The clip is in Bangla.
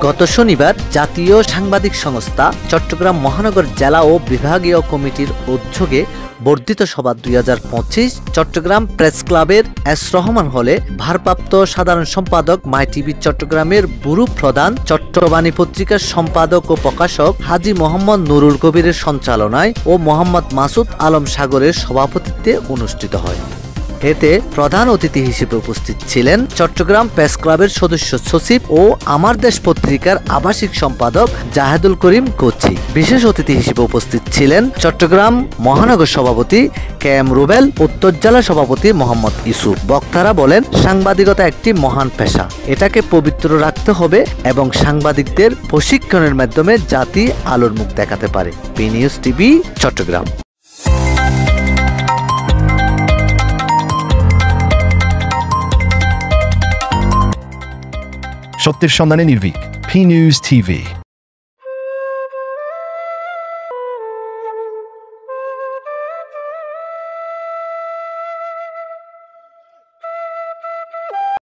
গত শনিবার জাতীয় সাংবাদিক সংস্থা চট্টগ্রাম মহানগর জেলা ও বিভাগীয় কমিটির উদ্যোগে বর্ধিত সভা 2025 চট্টগ্রাম প্রেস ক্লাবের এস রহমান হলে ভারপ্রাপ্ত সাধারণ সম্পাদক মাই টিভি চট্টগ্রামের ব্যুরো প্রধান চট্টবাণী পত্রিকার সম্পাদক ও প্রকাশক হাজী মোহাম্মদ নুরুল কবিরের সঞ্চালনায় ও মোহাম্মদ মাসুদ আলম সাগরের সভাপতিত্বে অনুষ্ঠিত হয়। এতে প্রধান অতিথি হিসেবে উপস্থিত ছিলেন চট্টগ্রাম প্রেস ক্লাবের সদস্য সচিব ও আমার দেশ পত্রিকার আবাসিক সম্পাদক জাহেদুল করিম কোচি। বিশেষ অতিথি হিসেবে উপস্থিত ছিলেন চট্টগ্রাম মহানগর সভাপতি কে এম রুবেল, উত্তর জেলা সভাপতি মোহাম্মদ ইউসুফ। বক্তারা বলেন, সাংবাদিকতা একটি মহান পেশা, এটাকে পবিত্র রাখতে হবে এবং সাংবাদিকদের প্রশিক্ষণের মাধ্যমে জাতি আলোর মুখ দেখাতে পারে। P News TV, Chittagong. সত্যের সন্ধানে নির্ভীক, পি নিউজ টিভি।